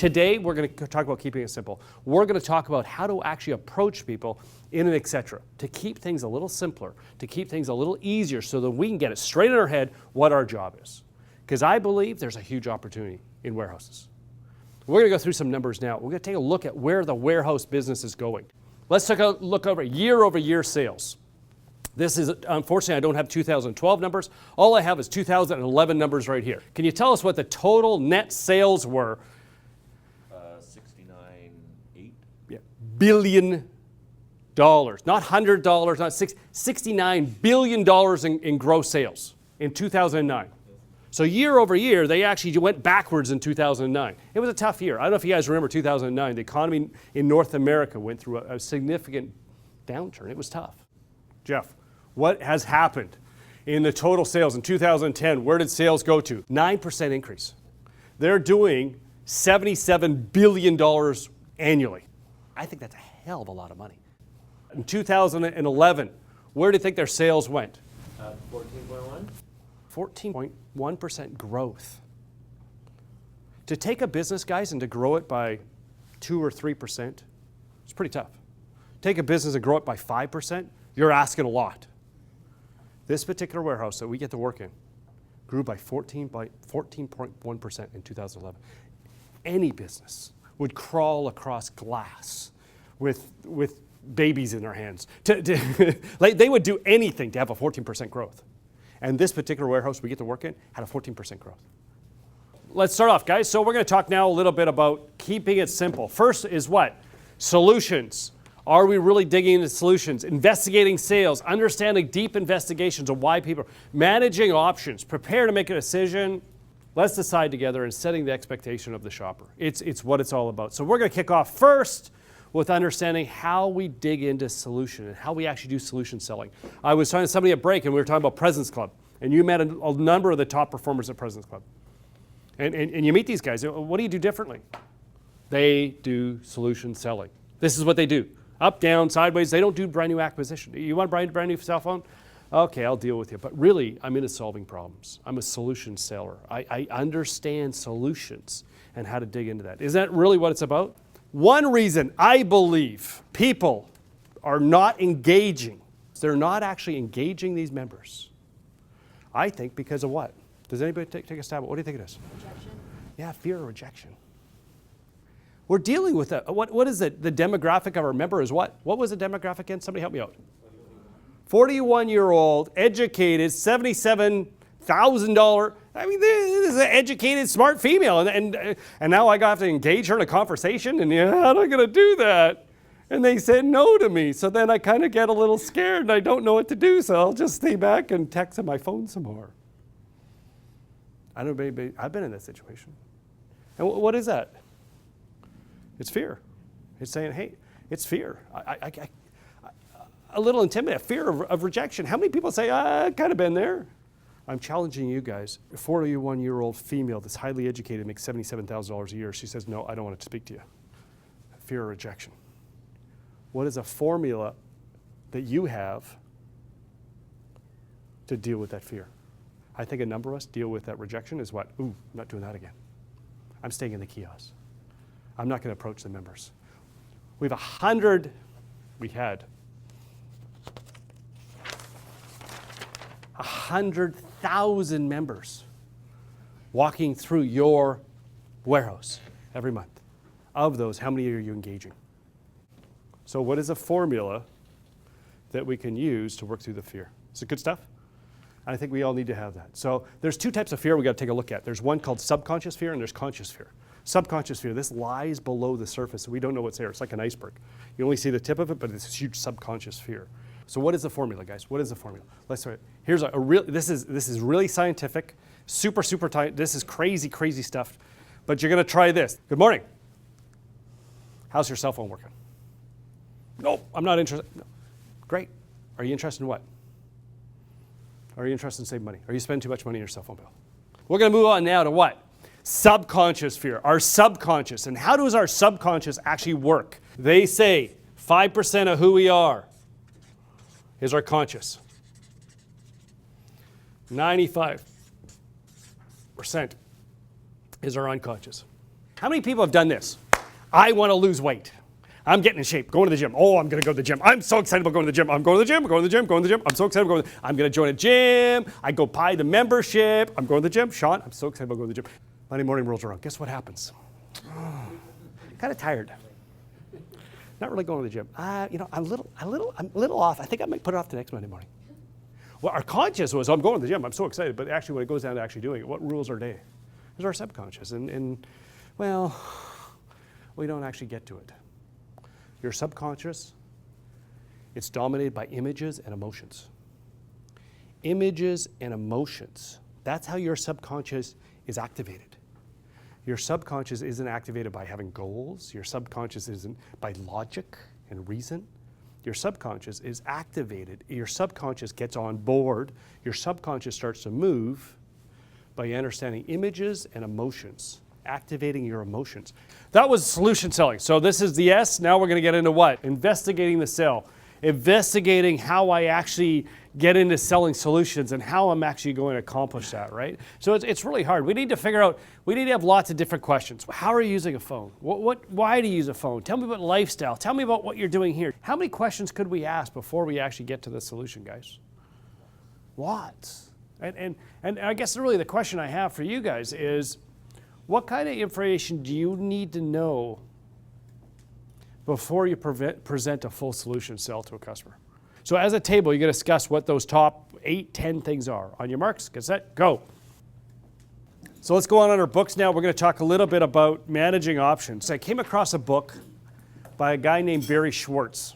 Today, we're going to talk about keeping it simple. We're going to talk about how to actually approach people in an etc. to keep things a little simpler, to keep things a little easier so that we can get it straight in our head what our job is. Because I believe there's a huge opportunity in warehouses. We're going to go through some numbers now. We're going to take a look at where the warehouse business is going. Let's take a look over year sales. This is, unfortunately, I don't have 2012 numbers. All I have is 2011 numbers right here. Can you tell us what the total net sales were? 69.8. Yeah, billion dollars, not $100, not $69 billion in gross sales in 2009. So year over year, they actually went backwards in 2009. It was a tough year. I don't know if you guys remember 2009. The economy in North America went through a significant downturn. It was tough. Jeff, what has happened in the total sales in 2010? Where did sales go to? 9% increase. They're doing $77 billion annually. I think that's a hell of a lot of money. In 2011, where do you think their sales went? 14.1. 14.1% growth. To take a business, guys, and to grow it by 2 or 3%, it's pretty tough. Take a business and grow it by 5%, you're asking a lot. This particular warehouse that we get to work in grew by 14.1% in 2011. Any business would crawl across glass with babies in their hands. Like they would do anything to have a 14% growth. And this particular warehouse we get to work in had a 14% growth. Let's start off, guys. So we're going to talk now a little bit about keeping it simple. First is what? Solutions. Are we really digging into solutions? Investigating sales, understanding deep investigations of why people, managing options, prepare to make a decision. Let's decide together and setting the expectation of the shopper. It's what it's all about. So we're going to kick off first with understanding how we dig into solution and how we actually do solution selling. I was talking to somebody at break and we were talking about President's Club, and you met a number of the top performers at President's Club. And you meet these guys. What do you do differently? They do solution selling. This is what they do. Up, down, sideways. They don't do brand new acquisition. You want a brand new cell phone? Okay, I'll deal with you. But really, I'm into solving problems. I'm a solution seller. I understand solutions and how to dig into that. Is that really what it's about? One reason I believe people are not engaging, they're not actually engaging these members, I think because of what? Does anybody take a stab at what do you think it is? Rejection. Yeah, fear of rejection. We're dealing with that. What is it? The demographic of our member is what? What was the demographic again? Somebody help me out. 41-year-old, educated, $77,000. I mean, this is an educated, smart female, and now I have to engage her in a conversation, and how am I going to do that? And they said no to me, so then I kind of get a little scared, and I don't know what to do, so I'll just stay back and text on my phone some more. I don't know, maybe I've been in that situation. And what is that? It's fear. It's saying, hey, it's fear. A little intimidated, fear of rejection. How many people say, I've kind of been there? I'm challenging you guys. A 41-year-old female that's highly educated makes $77,000 a year. She says, no, I don't want to speak to you. Fear of rejection. What is a formula that you have to deal with that fear? I think a number of us deal with that rejection is what? Ooh, I'm not doing that again. I'm staying in the kiosk. I'm not going to approach the members. We had 100,000 members walking through your warehouse every month. Of those, how many are you engaging? So what is a formula that we can use to work through the fear? Is it good stuff? I think we all need to have that. So there's two types of fear we got to take a look at. There's one called subconscious fear and there's conscious fear. Subconscious fear, this lies below the surface. We don't know what's there. It's like an iceberg. You only see the tip of it, but it's this huge subconscious fear. So what is the formula, guys? What is the formula? Let's start. Here's a real. This is really scientific, super tight. This is crazy stuff. But you're going to try this. Good morning. How's your cell phone working? Nope, I'm not interested. No. Great. Are you interested in what? Are you interested in saving money? Are you spending too much money on your cell phone bill? We're going to move on now to what? Subconscious fear, our subconscious. And how does our subconscious actually work? They say 5% of who we are is our conscious. 95% is our unconscious. How many people have done this? I want to lose weight. I'm getting in shape, going to the gym. Oh, I'm going to go to the gym. I'm so excited about going to the gym. I'm going to the gym, going to the gym, going to the gym. I'm so excited about going. I'm going to join a gym. I go buy the membership. I'm going to the gym. Sean, I'm so excited about going to the gym. Monday morning rolls around. Guess what happens? Kind of tired. Not really going to the gym. I'm a little off. I think I might put it off to next Monday morning. Well, our conscious was, I'm going to the gym. I'm so excited. But actually, when it goes down to actually doing it, what rules our day? It's our subconscious. And well, we don't actually get to it. Your subconscious, it's dominated by images and emotions. Images and emotions. That's how your subconscious is activated. Your subconscious isn't activated by having goals. Your subconscious isn't by logic and reason. Your subconscious is activated. Your subconscious gets on board. Your subconscious starts to move by understanding images and emotions. Activating your emotions. That was solution selling. So this is the S. Now we're going to get into what? Investigating the sell. Investigating how I actually get into selling solutions and how I'm actually going to accomplish that, right? So it's really hard. We need to figure out, we need to have lots of different questions. How are you using a phone? Why do you use a phone? Tell me about lifestyle. Tell me about what you're doing here. How many questions could we ask before we actually get to the solution, guys? Lots. And I guess really the question I have for you guys is, what kind of information do you need to know before you present a full solution sell to a customer? So as a table, you're going to discuss what those top 8, 10 things are. On your marks, get set, go. So let's go on our books now. We're going to talk a little bit about managing options. I came across a book by a guy named Barry Schwartz.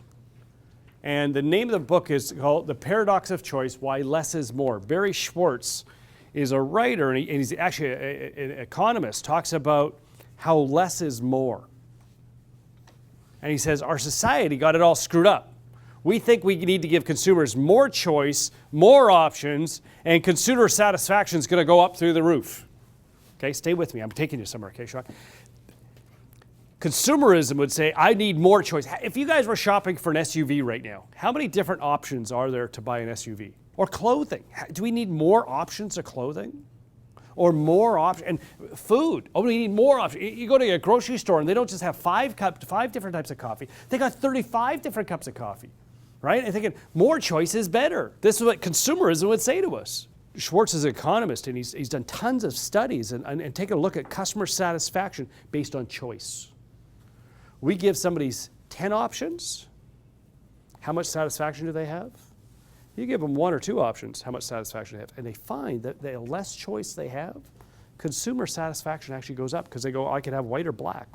And the name of the book is called The Paradox of Choice, Why Less is More. Barry Schwartz is a writer, and he's actually an economist, talks about how less is more. And he says, our society got it all screwed up. We think we need to give consumers more choice, more options, and consumer satisfaction is going to go up through the roof. Okay, stay with me. I'm taking you somewhere, okay, Sean? Consumerism would say, I need more choice. If you guys were shopping for an SUV right now, how many different options are there to buy an SUV? Or clothing. Do we need more options of clothing? Or more options? And food. Oh, we need more options. You go to a grocery store and they don't just have 5 different types of coffee. They got 35 different cups of coffee, right? And thinking more choice is better. This is what consumerism would say to us. Schwartz is an economist and he's done tons of studies and taken a look at customer satisfaction based on choice. We give somebody 10 options. How much satisfaction do they have? You give them 1 or 2 options, how much satisfaction they have. And they find that the less choice they have, consumer satisfaction actually goes up because they go, I can have white or black,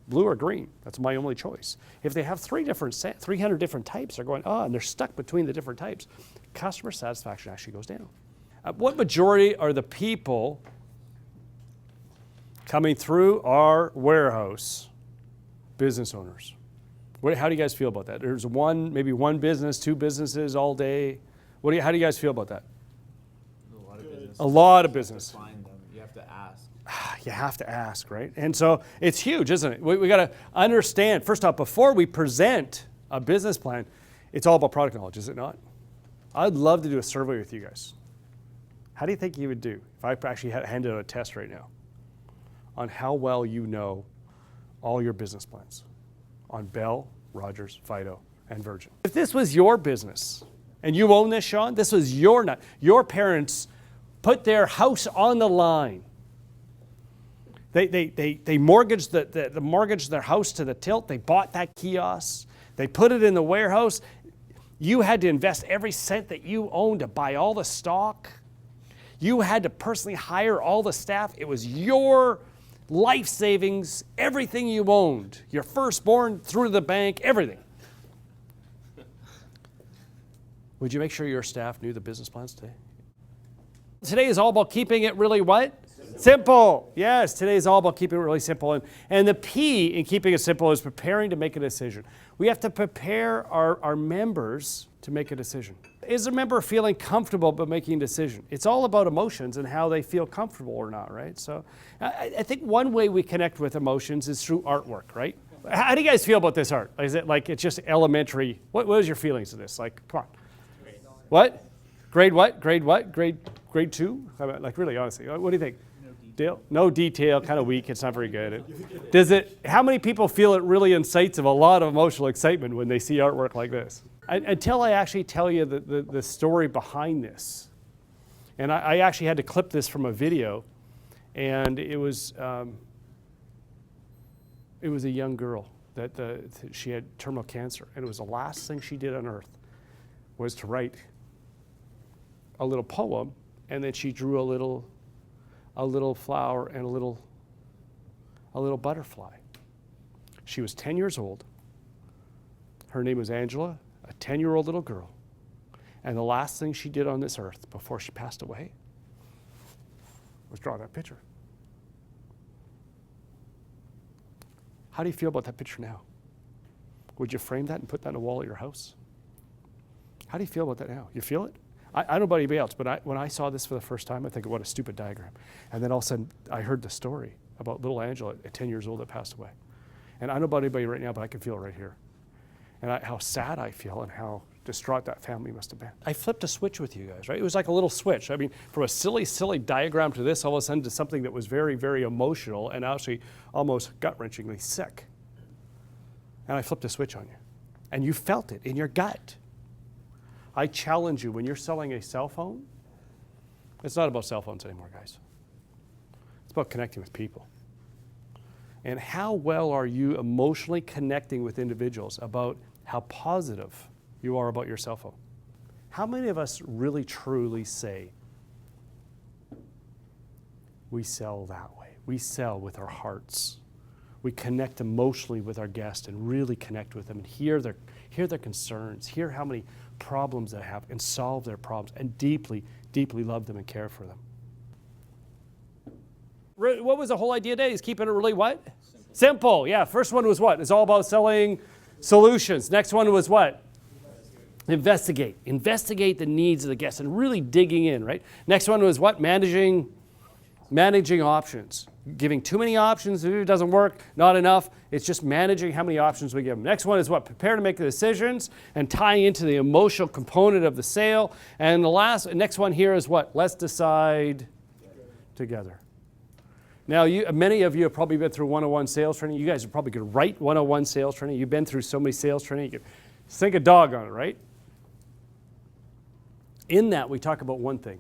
blue or green. That's my only choice. If they have 300 different types, they're going, and they're stuck between the different types. Customer satisfaction actually goes down. What majority are the people coming through our warehouse business owners? How do you guys feel about that? There's maybe one business, 2 businesses all day. How do you guys feel about that? A lot of business. A lot of business. Find them. You have to ask. You have to ask, right? And so it's huge, isn't it? We got to understand, first off, before we present a business plan, it's all about product knowledge, is it not? I'd love to do a survey with you guys. How do you think you would do if I actually handed out a test right now on how well you know all your business plans on Bell, Rogers, Fido, and Virgin? If this was your business and you own this, Sean, this was your parents put their house on the line. They mortgaged mortgaged their house to the tilt. They bought that kiosk. They put it in the warehouse. You had to invest every cent that you owned to buy all the stock. You had to personally hire all the staff. It was your life savings, everything you owned, your firstborn through to the bank, everything. Would you make sure your staff knew the business plans today? Today is all about keeping it really what? Simple. Yes, today is all about keeping it really simple. And the P in keeping it simple is preparing to make a decision. We have to prepare our members to make a decision. Is a member feeling comfortable about making a decision? It's all about emotions and how they feel comfortable or not, right? So I think one way we connect with emotions is through artwork, right? How do you guys feel about this art? Is it like it's just elementary? What is your feelings of this? Like, come on. What? Grade what? Grade what? Grade 2? Like really, honestly, what do you think? Dale? No detail, kind of weak. It's not very good. How many people feel it really incites of a lot of emotional excitement when they see artwork like this? Until I actually tell you the story behind this. And I actually had to clip this from a video, and it was a young girl that she had terminal cancer, and it was the last thing she did on earth was to write a little poem, and then she drew a little flower and a little butterfly. She was 10 years old. Her name was Angela, a 10-year-old little girl. And the last thing she did on this earth before she passed away was draw that picture. How do you feel about that picture now? Would you frame that and put that on a wall at your house? How do you feel about that now? You feel it? I don't know about anybody else, but when I saw this for the first time, I think, what a stupid diagram. And then all of a sudden, I heard the story about little Angela at 10 years old that passed away. And I don't know about anybody right now, but I can feel it right here. And how sad I feel and how distraught that family must have been. I flipped a switch with you guys, right? It was like a little switch. I mean, from a silly diagram to this, all of a sudden to something that was very, very emotional and actually almost gut-wrenchingly sick. And I flipped a switch on you. And you felt it in your gut. I challenge you, when you're selling a cell phone, it's not about cell phones anymore, guys. It's about connecting with people. And how well are you emotionally connecting with individuals about how positive you are about your cell phone? How many of us really truly say we sell that way? We sell with our hearts. We connect emotionally with our guests and really connect with them and hear their concerns, hear how many problems they have and solve their problems and deeply, deeply love them and care for them. What was the whole idea today? Is keeping it really what? Simple. Yeah, first one was what? It's all about selling solutions. Next one was what? Investigate. Investigate the needs of the guests and really digging in, right? Next one was what? Managing options. Giving too many options, it doesn't work, not enough. It's just managing how many options we give them. Next one is what? Prepare to make the decisions and tying into the emotional component of the sale. And the next one here is what? Let's decide together. Now, many of you have probably been through 101 sales training. You guys are probably going to write 101 sales training. You've been through so many sales training. You can sink a dog on it, right? In that, we talk about one thing.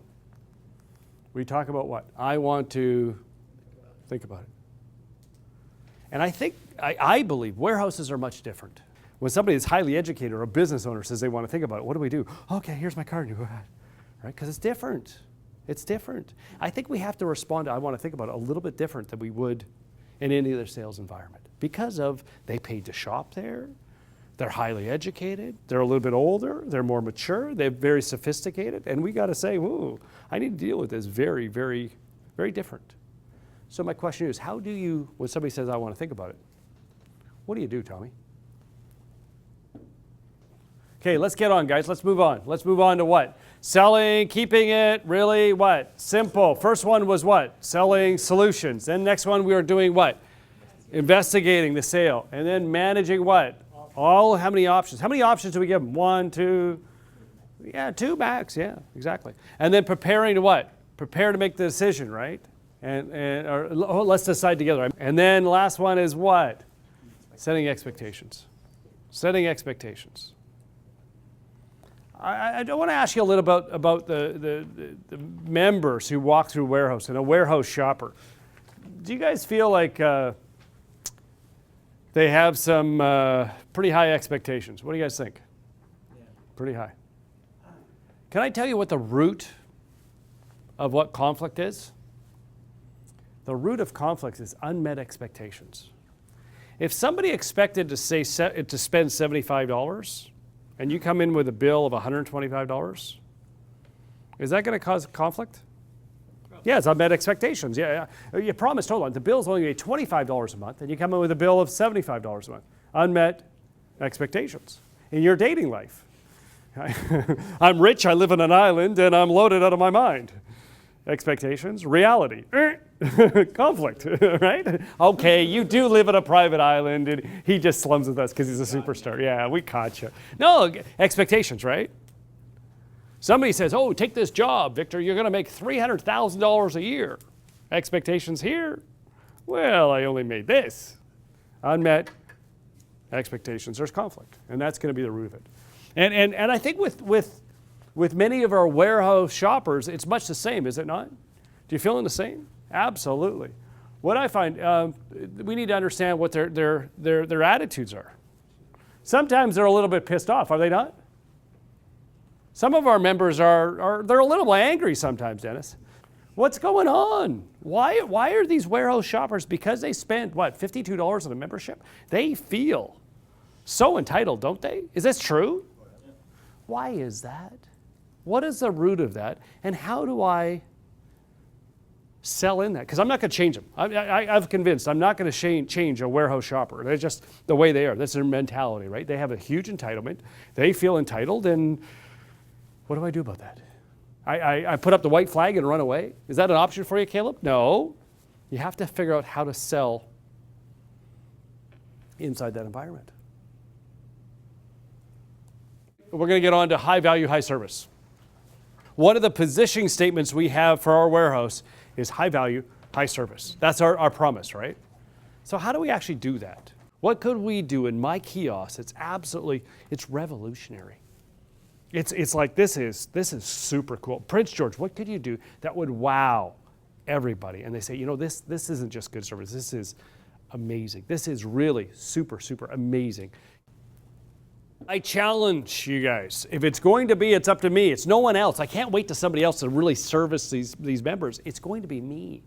We talk about what? I want to think about it. And I believe warehouses are much different. When somebody is highly educated or a business owner says they want to think about it, what do? Okay, here's my card. You go ahead. Right? Because it's different. It's different. I think we have to respond to, I want to think about it, a little bit different than we would in any other sales environment. Because of, they paid to shop there, they're highly educated, they're a little bit older, they're more mature, they're very sophisticated, and we got to say, ooh, I need to deal with this very, very, very different. So my question is, how do you, when somebody says, I want to think about it, what do you do, Tommy? Okay, let's get on, guys. Let's move on. Let's move on to what? Selling, keeping it, really what? Simple. First one was what? Selling solutions. Then next one we were doing what? Investigating the sale. And then managing what? How many options? How many options do we give them? 1, 2, 2 max. Yeah, exactly. And then preparing to what? Prepare to make the decision, right? Or let's decide together. And then the last one is what? Setting expectations. Setting expectations. I want to ask you a little about the members who walk through warehouse and a warehouse shopper. Do you guys feel like they have some pretty high expectations? What do you guys think? Yeah. Pretty high. Can I tell you what the root of what conflict is? The root of conflict is unmet expectations. If somebody expected to spend $75 and you come in with a bill of $125, is that going to cause conflict? Yeah, it's unmet expectations. Yeah. You promised, hold on, the bill's only going to be $25 a month, and you come in with a bill of $75 a month. Unmet expectations in your dating life. I'm rich, I live on an island, and I'm loaded out of my mind. Expectations, reality, conflict, right? Okay, you do live on a private island, and he just slums with us because he's a superstar. Yeah, we caught you. No, expectations, right? Somebody says, oh, take this job, Victor, you're going to make $300,000 a year. Expectations here, well, I only made this. Unmet expectations, there's conflict, and that's going to be the root of it. And I think with many of our warehouse shoppers, it's much the same, is it not? Do you feel the same? Absolutely. What I find, we need to understand what their attitudes are. Sometimes they're a little bit pissed off, are they not? Some of our members they're a little angry sometimes, Dennis. What's going on? Why are these warehouse shoppers, because they spent, $52 on a membership, they feel so entitled, don't they? Is this true? Why is that? What is the root of that? And how do I sell in that? Because I'm not going to change them. I've convinced I'm not going to change a warehouse shopper. They're just the way they are. That's their mentality, right? They have a huge entitlement. They feel entitled, and what do I do about that? I put up the white flag and run away? Is that an option for you, Caleb? No. You have to figure out how to sell inside that environment. We're going to get on to high value, high service. One of the positioning statements we have for our warehouse is high value, high service. That's our promise, right? So how do we actually do that? What could we do in my kiosk? It's revolutionary. It's like this is super cool. Prince George, what could you do that would wow everybody? And they say, this isn't just good service. This is amazing. This is really super, super amazing. I challenge you guys. If it's going to be, it's up to me. It's no one else. I can't wait to somebody else to really service these members. It's going to be me.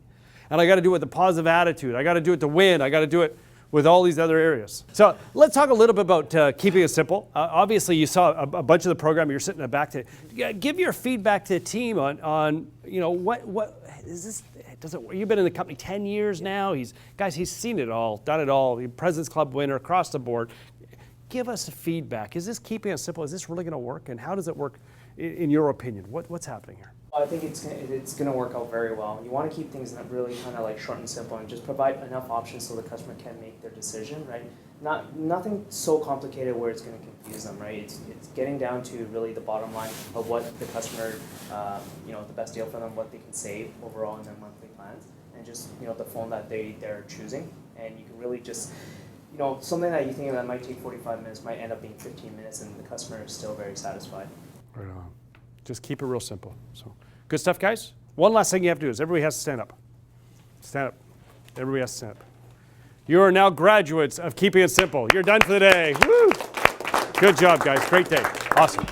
And I got to do it with a positive attitude. I got to do it to win. I got to do it with all these other areas. So let's talk a little bit about keeping it simple. Obviously, you saw a bunch of the program. You're sitting in the back to give your feedback to the team on what is this? You've been in the company 10 years now. He's seen it all, done it all. President's Club winner across the board. Give us feedback. Is this keeping it simple? Is this really going to work? And how does it work, in your opinion? What's happening here? I think it's going to work out very well. You want to keep things really kind of like short and simple, and just provide enough options so the customer can make their decision, right? Nothing so complicated where it's going to confuse them, right? It's getting down to really the bottom line of what the customer, the best deal for them, what they can save overall in their monthly plans, and just the phone that they're choosing, and you can really just. Something that you think that might take 45 minutes might end up being 15 minutes, and the customer is still very satisfied. Right on. Just keep it real simple. So, good stuff, guys. One last thing you have to do is everybody has to stand up. Stand up. Everybody has to stand up. You are now graduates of Keeping It Simple. You're done for the day. Woo! Good job, guys. Great day. Awesome.